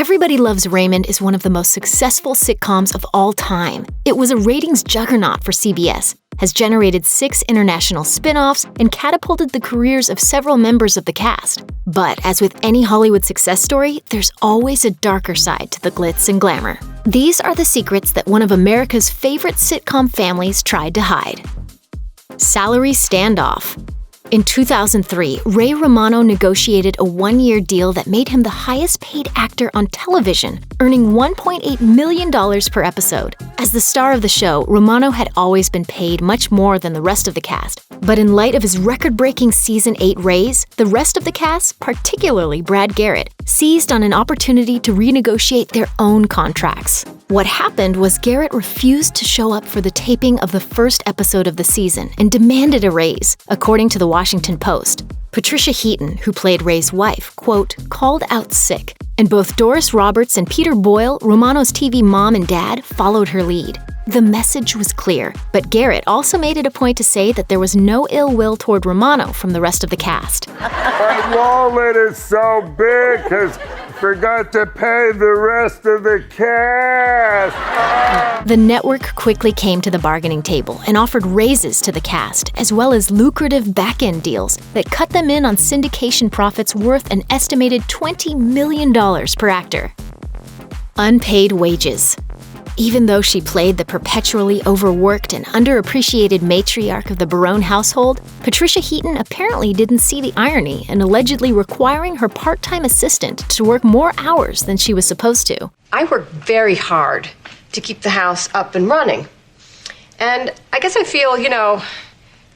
Everybody Loves Raymond is one of the most successful sitcoms of all time. It was a ratings juggernaut for CBS, has generated 6 international spinoffs, and catapulted the careers of several members of the cast. But as with any Hollywood success story, there's always a darker side to the glitz and glamour. These are the secrets that one of America's favorite sitcom families tried to hide. Salary standoff. In 2003, Ray Romano negotiated a 1-year deal that made him the highest-paid actor on television, earning $1.8 million per episode. As the star of the show, Romano had always been paid much more than the rest of the cast. But in light of his record-breaking Season 8 raise, the rest of the cast, particularly Brad Garrett, seized on an opportunity to renegotiate their own contracts. What happened was Garrett refused to show up for the taping of the first episode of the season and demanded a raise, according to the Washington Post. Patricia Heaton, who played Ray's wife, quote, called out sick, and both Doris Roberts and Peter Boyle, Romano's TV mom and dad, followed her lead. The message was clear, but Garrett also made it a point to say that there was no ill will toward Romano from the rest of the cast. My wallet is so big because forgot to pay the rest of the cast. The network quickly came to the bargaining table and offered raises to the cast, as well as lucrative back-end deals that cut them in on syndication profits worth an estimated $20 million per actor. Unpaid wages. Even though she played the perpetually overworked and underappreciated matriarch of the Barone household, Patricia Heaton apparently didn't see the irony in allegedly requiring her part-time assistant to work more hours than she was supposed to. I work very hard to keep the house up and running. And I guess I feel,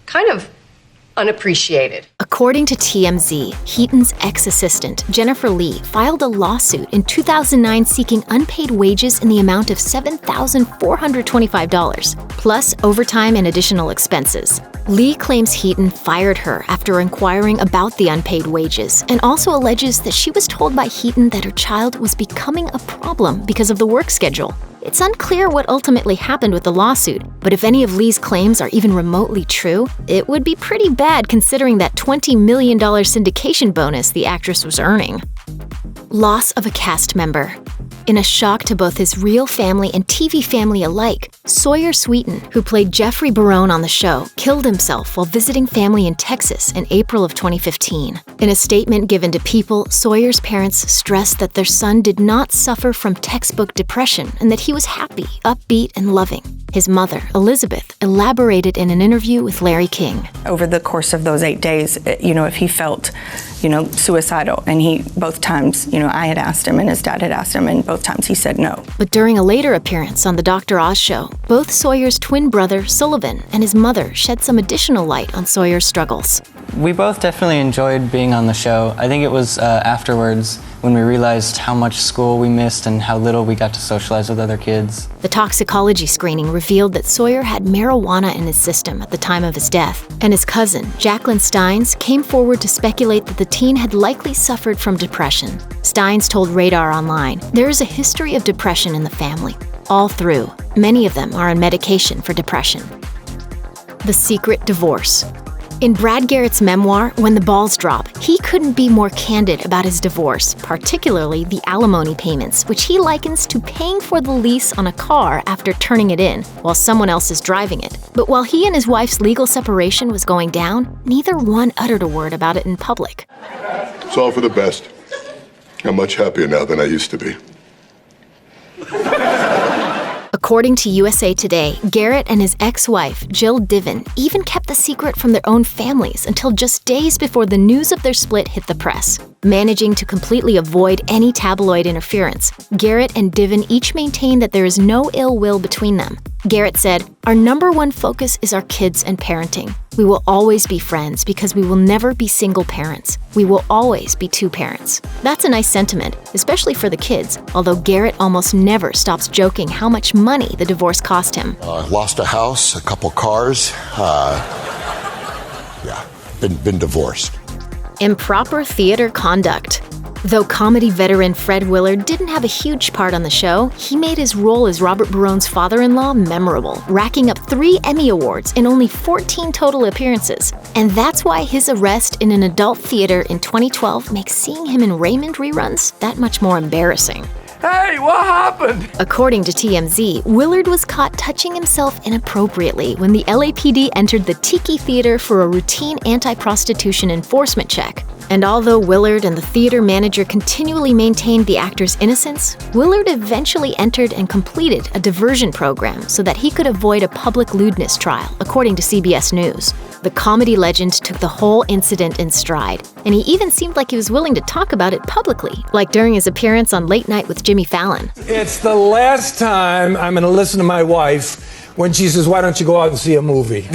kind of unappreciated. According to TMZ, Heaton's ex-assistant, Jennifer Lee, filed a lawsuit in 2009 seeking unpaid wages in the amount of $7,425, plus overtime and additional expenses. Lee claims Heaton fired her after inquiring about the unpaid wages, and also alleges that she was told by Heaton that her child was becoming a problem because of the work schedule. It's unclear what ultimately happened with the lawsuit, but if any of Lee's claims are even remotely true, it would be pretty bad considering that $20 million syndication bonus the actress was earning. Loss of a cast member. In a shock to both his real family and TV family alike, Sawyer Sweeten, who played Jeffrey Barone on the show, killed himself while visiting family in Texas in April of 2015. In a statement given to People, Sawyer's parents stressed that their son did not suffer from textbook depression and that he was happy, upbeat, and loving. His mother, Elizabeth, elaborated in an interview with Larry King. Over the course of those 8 days, if he felt, suicidal, and both times, I had asked him and his dad had asked him, and both times he said no. But during a later appearance on the Dr. Oz show, both Sawyer's twin brother, Sullivan, and his mother shed some additional light on Sawyer's struggles. We both definitely enjoyed being on the show. I think it was afterwards when we realized how much school we missed and how little we got to socialize with other kids. The toxicology screening revealed that Sawyer had marijuana in his system at the time of his death, and his cousin, Jacqueline Steins, came forward to speculate that the teen had likely suffered from depression. Steins told Radar Online, "There is a history of depression in the family, all through. Many of them are on medication for depression." The secret divorce. In Brad Garrett's memoir, When the Balls Drop, he couldn't be more candid about his divorce, particularly the alimony payments, which he likens to paying for the lease on a car after turning it in, while someone else is driving it. But while he and his wife's legal separation was going down, neither one uttered a word about it in public. It's all for the best. I'm much happier now than I used to be. According to USA Today, Garrett and his ex-wife, Jill Diven, even kept the secret from their own families until just days before the news of their split hit the press. Managing to completely avoid any tabloid interference, Garrett and Diven each maintain that there is no ill will between them. Garrett said, "Our number one focus is our kids and parenting. We will always be friends because we will never be single parents. We will always be two parents." That's a nice sentiment, especially for the kids, although Garrett almost never stops joking how much money the divorce cost him. Lost a house, a couple cars. Been divorced. Improper theater conduct. Though comedy veteran Fred Willard didn't have a huge part on the show, he made his role as Robert Barone's father-in-law memorable, racking up 3 Emmy Awards in only 14 total appearances. And that's why his arrest in an adult theater in 2012 makes seeing him in Raymond reruns that much more embarrassing. Hey, what happened? According to TMZ, Willard was caught touching himself inappropriately when the LAPD entered the Tiki Theater for a routine anti-prostitution enforcement check. And although Willard and the theater manager continually maintained the actor's innocence, Willard eventually entered and completed a diversion program so that he could avoid a public lewdness trial, according to CBS News. The comedy legend took the whole incident in stride, and he even seemed like he was willing to talk about it publicly, like during his appearance on Late Night with Jimmy Fallon. It's the last time I'm going to listen to my wife when she says, "Why don't you go out and see a movie?"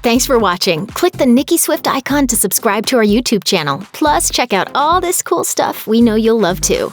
Thanks for watching. Click the Nicki Swift icon to subscribe to our YouTube channel. Plus, check out all this cool stuff we know you'll love too.